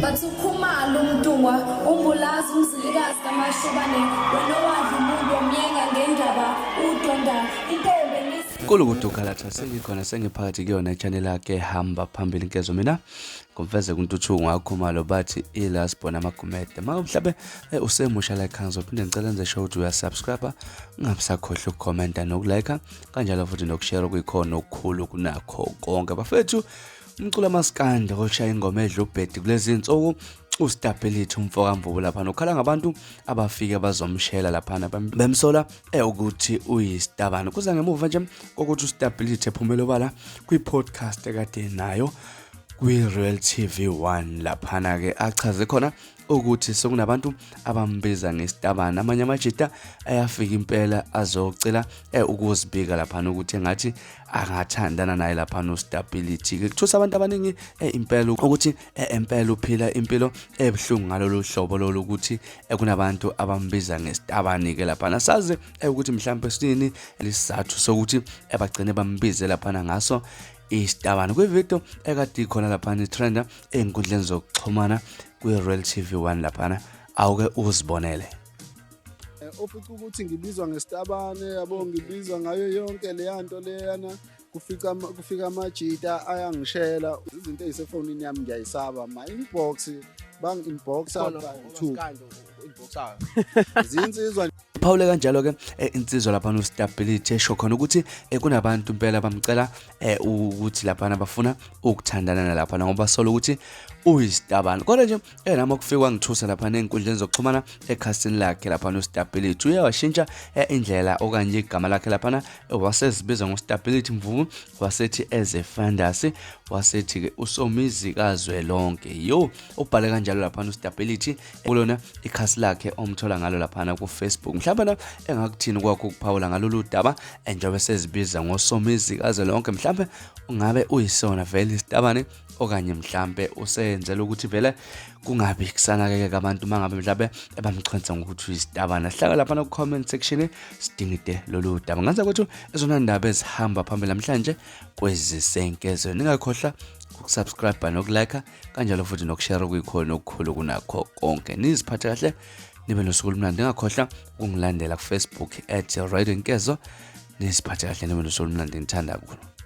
bathi ukhumalo umdungwa umbulazi umzilikazi kaMashobane wena wadla umuntu omyenga ngendaba udonda intombi Kulo ukukhala sengikhona sengiphakathi kuyona channel yakhe hamba phambili inkezo mina kumveze kuntuthu ngakhumalo bathi iLasbona amagumede mawumhlabe usemusha like kanzo phinde ngicela enze show to ya subscriber ngabisakhohle ukucomment nokulike kanjalo futhi nokushare kuyikhona okukhulu kunakho konke bafethu umculo amaskanda oshaya ingoma edla ubhedi kulezi insuku uStabhilithi umfokamvubu lapha ukhala ngabantu abafike bazomshela lapha bamsola ukuthi uyiStabane kuza ngemuva nje kokuthi uStabhilithi ephumela obala kwi-podcast ekade nayo kwi-Real TV 1 laphana ke achaze khona ukuthi sokunabantu abambiza ngeStabane amanye amajita ayafika impela azocela ukuzibika lapha ukuthi engathi angathandana naye lapha uStabhilithi kuthusa abantu abaningi impela ukuthi empela uphila impilo ebhlungu ngalolu hlobo lokuthi kunabantu abambiza ngeStabane ke lapha nasaze ukuthi mhlawumbe sinini lisizathu sokuthi abagcine bambize lapha ngaso iStabane kwivideo ekade ikhona lapha itrenda enkundleni zokuxhumana kwi-Real TV 1 lapha awuke uzibonele ofica ukuthi ngibizwa ngeStabane yabo ngibizwa ngayo yonke le yanto leyana kufika amajita ayangishela izinto ezisefonini yami ngiyayisaba ma inbox bang inboxa inboxa zinsizwa Paul kanjalo ke insizwa lapha uStabhilithi esho khona ukuthi kunabantu impela bamcela ukuthi lapha bafuna ukuthandana lapha ngoba sola ukuthi uyiStabane kodwa nje nami kufika ngithusa lapha enkundleni zokuxhumana ekhasini lakhe lapha uStabhilithi uyawashintsha indlela okanye igama lakhe lapha wasezibiza ngoStabhilithi mvubu wasethi as a fantasy wasethi ke usomizi kazwelonke yo ubhale kanjalo lapha uStabhilithi kulona ikhasi lakhe omthola ngalo lapha ku Facebook mhlawumbe engakuthini kwakho ukuphawula ngalolu daba njengoba sezibiza ngosomizi kazwelonke mhlawumbe ungabe uyisona vele iStabane okanye mhlawumbe usenzela ukuthi vele kungabi kusanakeke abantu mangabe mhlawumbe bamchwenza ngokuthi uyiStabane hlaka lapha ku comment section sidingide lolu daba ngathi ukuthi ezona ndaba ezihamba phambili namhlanje kwezisenkeze ningakhohlwa ukusubscribe nokulike kanjalo futhi nokushare kuyikhona okukhulu kunakho konke niziphathe kahle nibe nosuku olumnandi ngakhohlwa ukungilandela ku Facebook @radionkezo niziphathe kahle nibe nosuku olumnandi ngithanda kakhulu